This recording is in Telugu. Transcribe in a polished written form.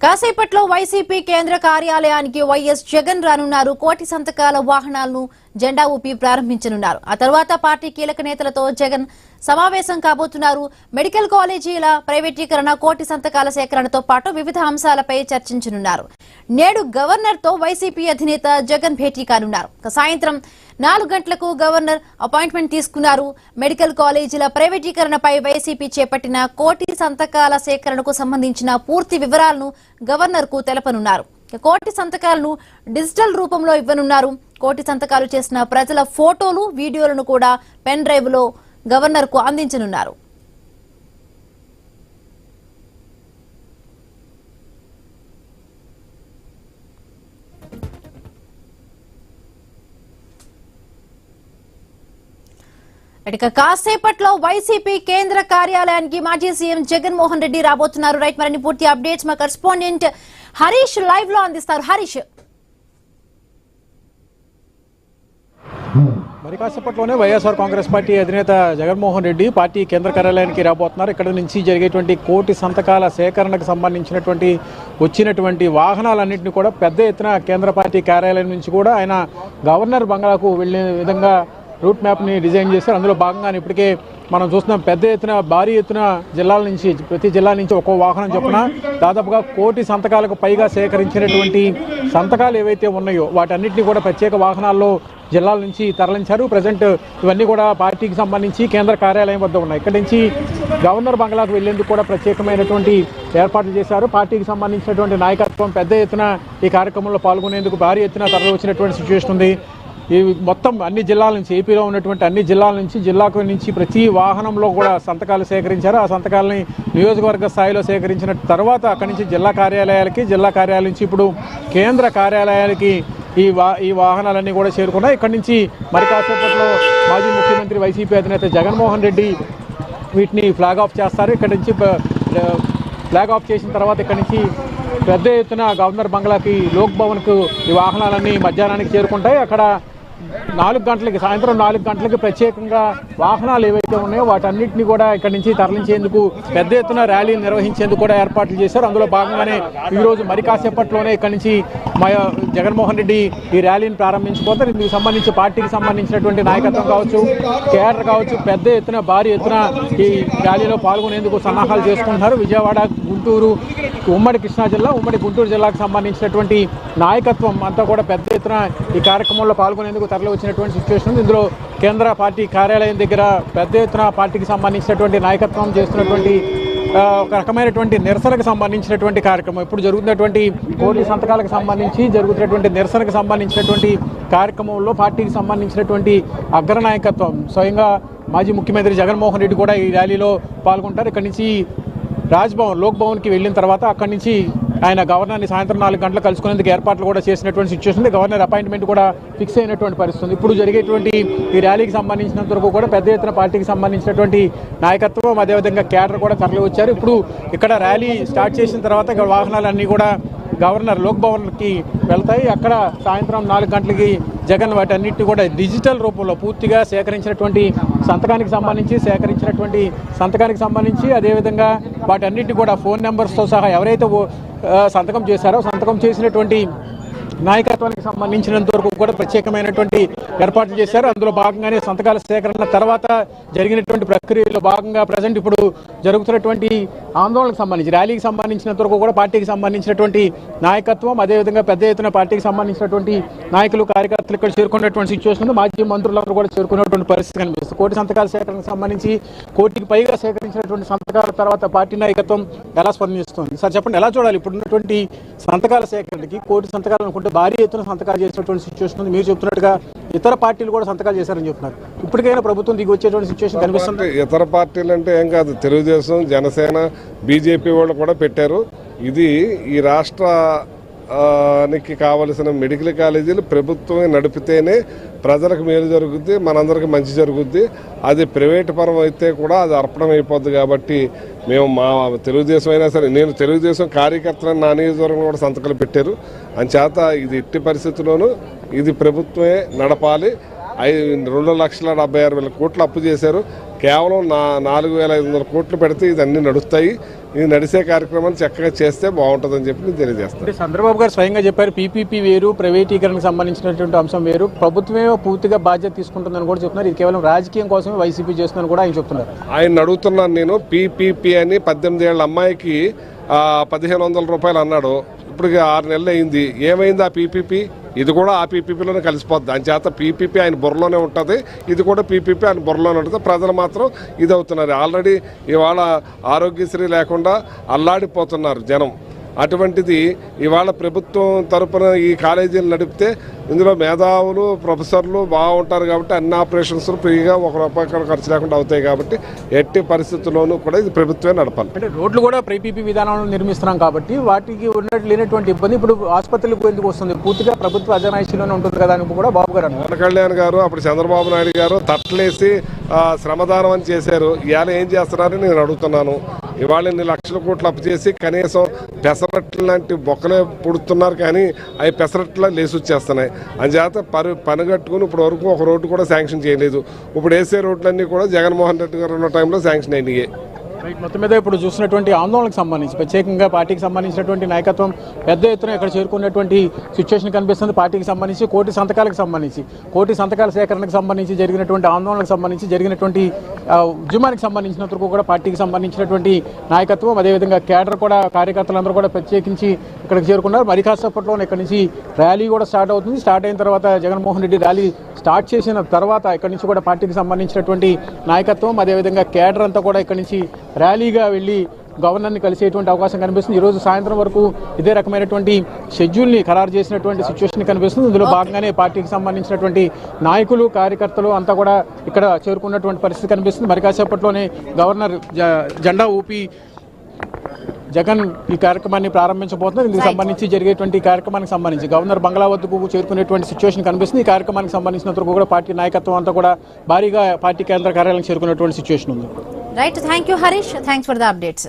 కాసేపట్లో వైసీపీ కేంద్ర కార్యాలయానికి వైఎస్ జగన్ రానున్నారు. కోటి సంతకాల వాహనాలను జెండా ఊపి ప్రారంభించనున్నారు. ఆ తర్వాత పార్టీ కీలక నేతలతో జగన్ సమావేశం కాబోతున్నారు. మెడికల్ కాలేజీల ప్రైవేటీకరణ, కోటి సంతకాల సేకరణతో పాటు వివిధ అంశాలపై చర్చించనున్నారు. నేడు గవర్నర్ తో వైసీపీ అధినేత జగన్ భేటీ కానున్నారు. సాయంత్రం 4 గంటలకు గవర్నర్ అపాయింట్మెంట్ తీసుకున్నారు. మెడికల్ కాలేజీల ప్రైవేటీకరణపై వైసీపీ చేపట్టిన కోటి సంతకాల సేకరణకు సంబంధించిన పూర్తి వివరాలను గవర్నర్ కు తెలపనున్నారు. కోటి సంతకాలను డిజిటల్ రూపంలో ఇవ్వనున్నారు. కోటి సంతకాలు చేసిన ప్రజల ఫోటోలు, వీడియోలను కూడా పెన్ డ్రైవ్ లో గవర్నర్ కు అందించనున్నారు. ఇక కాసేపట్లో వైసీపీ కేంద్ర కార్యాలయానికి మాజీ సీఎం జగన్మోహన్ రెడ్డి రాబోతున్నారు. రైట్, మరిన్ని పూర్తి అప్డేట్స్ మా కరెస్పాండెంట్ హరీష్ లైవ్ లో అందిస్తారు. హరీష్, మరి కాసేపట్లోనే వైఎస్ఆర్ కాంగ్రెస్ పార్టీ అధినేత జగన్మోహన్ రెడ్డి పార్టీ కేంద్ర కార్యాలయానికి రాబోతున్నారు. ఇక్కడ నుంచి జరిగేటువంటి కోటి సంతకాల సేకరణకు సంబంధించినటువంటి వచ్చినటువంటి వాహనాలన్నింటినీ కూడా పెద్ద ఎత్తున కేంద్ర పార్టీ కార్యాలయం నుంచి కూడా ఆయన గవర్నర్ బంగ్లాకు వెళ్లే విధంగా రూట్ మ్యాప్ని డిజైన్ చేశారు. అందులో భాగంగానే ఇప్పటికే మనం చూస్తున్నాం, పెద్ద ఎత్తున భారీ ఎత్తున జిల్లాల నుంచి, ప్రతి జిల్లా నుంచి ఒక్కో వాహనం చొప్పున దాదాపుగా కోటి సంతకాలకు పైగా సేకరించినటువంటి సంతకాలు ఏవైతే ఉన్నాయో వాటన్నిటిని కూడా ప్రత్యేక వాహనాల్లో జిల్లాల నుంచి తరలించారు. ప్రజెంట్ ఇవన్నీ కూడా పార్టీకి సంబంధించి కేంద్ర కార్యాలయం వద్ద ఉన్నాయి. ఇక్కడి నుంచి గవర్నర్ బంగ్లాకు వెళ్లేందుకు కూడా ప్రత్యేకమైనటువంటి ఏర్పాట్లు చేశారు. పార్టీకి సంబంధించినటువంటి నాయకత్వం పెద్ద ఎత్తున ఈ కార్యక్రమంలో పాల్గొనేందుకు భారీ ఎత్తున తరలి వచ్చినటువంటి సిచ్యువేషన్ ఉంది. ఈ మొత్తం అన్ని జిల్లాల నుంచి, ఏపీలో ఉన్నటువంటి అన్ని జిల్లాల నుంచి, జిల్లాకు నుంచి ప్రతి వాహనంలో కూడా సంతకాలు సేకరించారు. ఆ సంతకాలని నియోజకవర్గ స్థాయిలో సేకరించిన తర్వాత అక్కడి నుంచి జిల్లా కార్యాలయాలకి, జిల్లా కార్యాలయం నుంచి ఇప్పుడు కేంద్ర కార్యాలయాలకి ఈ వాహనాలన్నీ కూడా చేరుకున్నాయి. ఇక్కడి నుంచి మరి కాసేపట్లో మాజీ ముఖ్యమంత్రి వైసీపీ అధినేత జగన్మోహన్ రెడ్డి వీటిని ఫ్లాగ్ ఆఫ్ చేస్తారు. ఇక్కడి నుంచి ఫ్లాగ్ ఆఫ్ చేసిన తర్వాత ఇక్కడి నుంచి పెద్ద ఎత్తున గవర్నర్ బంగ్లాకి, లోక్ భవన్కు ఈ వాహనాలన్నీ మధ్యాహ్నానికి చేరుకుంటాయి. అక్కడ 4 గంటలకి, సాయంత్రం 4 గంటలకి ప్రత్యేకంగా వాహనాలు ఏవైతే ఉన్నాయో వాటన్నిటిని కూడా ఇక్కడి నుంచి తరలించేందుకు పెద్ద ఎత్తున ర్యాలీ నిర్వహించేందుకు కూడా ఏర్పాట్లు చేశారు. అందులో భాగంగానే ఈరోజు మరి కాసేపట్లోనే ఇక్కడి నుంచి జగన్మోహన్ రెడ్డి ఈ ర్యాలీని ప్రారంభించిపోతారు. దీనికి సంబంధించి పార్టీకి సంబంధించినటువంటి నాయకత్వం కావచ్చు, కేడర్ కావచ్చు, పెద్ద ఎత్తున భారీ ఎత్తున ఈ ర్యాలీలో పాల్గొనేందుకు సన్నాహాలు చేసుకుంటున్నారు. విజయవాడ, గుంటూరు, ఉమ్మడి కృష్ణా జిల్లా, ఉమ్మడి గుంటూరు జిల్లాకు సంబంధించినటువంటి నాయకత్వం అంతా కూడా పెద్ద ఎత్తున ఈ కార్యక్రమంలో పాల్గొనేందుకు తరలి వచ్చినటువంటి సిచ్యువేషన్ ఉంది. ఇందులో కేంద్ర పార్టీ కార్యాలయం దగ్గర పెద్ద ఎత్తున పార్టీకి సంబంధించినటువంటి నాయకత్వం చేస్తున్నటువంటి ఒక రకమైనటువంటి నిరసనకు సంబంధించినటువంటి కార్యక్రమం, ఇప్పుడు జరుగుతున్నటువంటి కోటి సంతకాలకు సంబంధించి జరుగుతున్నటువంటి నిరసనకు సంబంధించినటువంటి కార్యక్రమంలో పార్టీకి సంబంధించినటువంటి అగ్రనాయకత్వం, స్వయంగా మాజీ ముఖ్యమంత్రి జగన్మోహన్ రెడ్డి కూడా ఈ ర్యాలీలో పాల్గొంటారు. ఇక్కడి నుంచి రాజ్భవన్, లోక్ భవన్కి వెళ్ళిన తర్వాత అక్కడి నుంచి ఆయన గవర్నర్ని సాయంత్రం 4 గంటలకు కలుసుకునేందుకు ఏర్పాట్లు కూడా చేసినటువంటి సిచ్యువేషన్ ఉంది. గవర్నర్ అపాయింట్మెంట్ కూడా ఫిక్స్ అయినటువంటి పరిస్థితి. ఇప్పుడు జరిగేటువంటి ఈ ర్యాలీకి సంబంధించినంత వరకు కూడా పెద్ద ఎత్తున పార్టీకి సంబంధించినటువంటి నాయకత్వం, అదేవిధంగా క్యాడర్ కూడా తరలి వచ్చారు. ఇప్పుడు ఇక్కడ ర్యాలీ స్టార్ట్ చేసిన తర్వాత ఇక్కడ వాహనాలన్నీ కూడా గవర్నర్ లోక్ భవన్కి వెళ్తాయి. అక్కడ సాయంత్రం 4 గంటలకి జగన్ వాటన్నిటిని కూడా డిజిటల్ రూపంలో పూర్తిగా సేకరించినటువంటి సంతకానికి సంబంధించి అదేవిధంగా వాటన్నిటిని కూడా ఫోన్ నెంబర్స్తో సహా ఎవరైతే సంతకం చేశారో సంతకం చేసినటువంటి నాయకత్వానికి సంబంధించినంత వరకు కూడా ప్రత్యేకమైనటువంటి ఏర్పాట్లు చేశారు. అందులో భాగంగానే సంతకాల సేకరణ తర్వాత జరిగినటువంటి ప్రక్రియలో భాగంగా ప్రజెంట్ ఇప్పుడు జరుగుతున్నటువంటి ఆందోళనకు సంబంధించి, ర్యాలీకి సంబంధించినంత వరకు కూడా పార్టీకి సంబంధించినటువంటి నాయకత్వం, అదేవిధంగా పెద్ద ఎత్తున పార్టీకి సంబంధించినటువంటి నాయకులు, కార్యకర్తలు ఇక్కడ చేరుకున్నటువంటి సిచ్యువేషన్ ఉంది. మాజీ మంత్రులందరూ కూడా చేరుకున్నటువంటి పరిస్థితి కనిపిస్తుంది. కోటి సంతకాల సేకరణకు సంబంధించి కోటికి పైగా సేకరించినటువంటి సంతకాల తర్వాత పార్టీ నాయకత్వం ఎలా స్పందిస్తుంది? సార్ చెప్పండి, ఎలా చూడాలి ఇప్పుడున్నటువంటి సంతకాల సేకరణకి? కోటి సంతకాలు అనుకుంటే భారీ ఎత్తున సంతకాలు చేసినటువంటి సిచ్యువేషన్ ఉంది. మీరు చెప్తున్నట్టుగా ఇతర పార్టీలు కూడా సంతకాలు చేశారని చెప్తున్నారు. ఇప్పటికైనా ప్రభుత్వం దిగి వచ్చేటువంటి సిచ్యువేషన్ కనిపిస్తుంది. ఇతర పార్టీలు అంటే ఏం కాదు, తెలుగుదేశం, జనసేన, బీజేపీ వాళ్ళు కూడా పెట్టారు. ఇది ఈ రాష్ట్రానికి కావలసిన మెడికల్ కాలేజీలు ప్రభుత్వమే నడిపితేనే ప్రజలకు మేలు జరుగుద్ది, మనందరికి మంచి జరుగుద్ది. అది ప్రైవేట్ పరం అయితే కూడా అది అర్పణం అయిపోద్ది. కాబట్టి మేము మా తెలుగుదేశం అయినా సరే, నేను తెలుగుదేశం కార్యకర్తలను నా నియోజకవర్గంలో కూడా సంతకాలు పెట్టారు. అంచేత ఇది ఎట్టి పరిస్థితుల్లోనూ ఇది ప్రభుత్వమే నడపాలి. 2,76,000 కోట్లు అప్పు చేశారు. కేవలం 4,500 కోట్లు పెడితే ఇదన్నీ నడుస్తాయి. ఇది నడిసే కార్యక్రమాన్ని చక్కగా చేస్తే బాగుంటుందని చెప్పి నేను తెలియజేస్తాను. అంటే చంద్రబాబు గారు స్వయంగా చెప్పారు పీపీపీ వేరు, ప్రైవేటీకరణకు సంబంధించినటువంటి అంశం వేరు, ప్రభుత్వమే పూర్తిగా బాధ్యత తీసుకుంటుందని కూడా చెప్తున్నారు. ఇది కేవలం రాజకీయం కోసమే వైసీపీ చేస్తుందని కూడా ఆయన చెప్తున్నారు. ఆయన అడుగుతున్నాను నేను, పీపీపీ అని 18 ఏళ్ల అమ్మాయికి 1,500 రూపాయలు అన్నాడు. ఇప్పుడు 6 నెలలు అయింది. ఏమైంది ఆ పీపీపీ? ఇది కూడా ఆ పీపీపీలోనే కలిసిపోద్ది. దాని చేత పీపీపీ ఆయన బుర్రలోనే ఉంటుంది, ఇది కూడా పీపీపీ ఆయన బుర్రలోనే ఉంటుంది. ప్రజలు మాత్రం ఇది అవుతున్నారు. ఆల్రెడీ ఇవాళ ఆరోగ్యశ్రీ లేకుండా అల్లాడిపోతున్నారు జనం. అటువంటిది ఇవాళ ప్రభుత్వం తరపున ఈ కాలేజీలు నడిపితే ఇందులో మేధావులు ప్రొఫెసర్లు బాగుంటారు కాబట్టి అన్ని ఆపరేషన్స్ ఫ్రీగా ₹1 ఖర్చు లేకుండా అవుతాయి. కాబట్టి ఎట్టి పరిస్థితుల్లోనూ కూడా ఇది ప్రభుత్వమే నడపాలి. అంటే రోడ్లు కూడా పీపీపీ విధానంలో నిర్మిస్తున్నాం కాబట్టి వాటికి లేనటువంటి ఇబ్బంది ఇప్పుడు ఆసుపత్రులకు ఎందుకు వస్తుంది? పూర్తిగా ప్రభుత్వ అజమాయిషీలోనే ఉంటుంది కదా అని కూడా బాబు గారు అన్నారు. పవన్ కళ్యాణ్ గారు అప్పుడు చంద్రబాబు నాయుడు గారు తట్లేసి శ్రమదానం అని చేశారు. ఇవాళ ఏం చేస్తున్నారని నేను అడుగుతున్నాను. ఇవాళ 2 లక్షల కోట్లు అప్పు చేసి కనీసం పెసరట్లు లాంటి బొక్కలే పుడుతున్నారు, కానీ అవి పెసరట్లా లేసి వచ్చేస్తున్నాయి. అందుచేత పనిగట్టుకుని ఇప్పుడు వరకు ఒక రోడ్డు కూడా శాంక్షన్ చేయలేదు. ఇప్పుడు వేసే రోడ్లన్నీ కూడా జగన్మోహన్ రెడ్డి గారు ఉన్న టైంలో శాంక్షన్ అయినాయి. మొత్తం మీద ఇప్పుడు చూసినటువంటి ఆందోళనకు సంబంధించి ప్రత్యేకంగా పార్టీకి సంబంధించినటువంటి నాయకత్వం పెద్ద ఎత్తున ఇక్కడ చేరుకున్నటువంటి సిచ్యువేషన్ కనిపిస్తుంది. పార్టీకి సంబంధించి కోటి సంతకాల సేకరణకు సంబంధించి జరిగినటువంటి ఆందోళనకు సంబంధించి జరిగినటువంటి ఉద్యమానికి సంబంధించినందుకు కూడా పార్టీకి సంబంధించినటువంటి నాయకత్వం అదేవిధంగా కేడర్ కూడా కార్యకర్తలందరూ కూడా ప్రత్యేకించి ఇక్కడికి చేరుకున్నారు. మరి కాసేపట్లో ఇక్కడి నుంచి ర్యాలీ కూడా స్టార్ట్ అవుతుంది. స్టార్ట్ అయిన తర్వాత జగన్మోహన్ రెడ్డి ర్యాలీ స్టార్ట్ చేసిన తర్వాత ఇక్కడి నుంచి కూడా పార్టీకి సంబంధించినటువంటి నాయకత్వం అదేవిధంగా కేడర్ అంతా కూడా ఇక్కడి నుంచి ర్యాలీగా వెళ్ళి గవర్నర్ని కలిసేటువంటి అవకాశం కనిపిస్తుంది. ఈరోజు సాయంత్రం వరకు ఇదే రకమైనటువంటి షెడ్యూల్ని ఖరారు చేసినటువంటి సిచ్యువేషన్ కనిపిస్తుంది. ఇందులో భాగంగానే పార్టీకి సంబంధించినటువంటి నాయకులు కార్యకర్తలు అంతా కూడా ఇక్కడ చేరుకున్నటువంటి పరిస్థితి కనిపిస్తుంది. మరి కాసేపట్లోనే గవర్నర్ జెండా ఊపి జగన్ ఈ కార్యక్రమాన్ని ప్రారంభించబోతున్నారు. ఇందుకు సంబంధించి జరిగేటువంటి కార్యక్రమానికి సంబంధించి గవర్నర్ బంగ్లా వద్దకు చేరుకునేటువంటి సిచ్యువేషన్ కనిపిస్తుంది. ఈ కార్యక్రమానికి సంబంధించినందుకు కూడా పార్టీ నాయకత్వం అంతా కూడా భారీగా పార్టీ కేంద్ర కార్యాలయం చేరుకునేటువంటి సిచ్యువేషన్ ఉంది. Right, thank you Harish, thanks for the updates.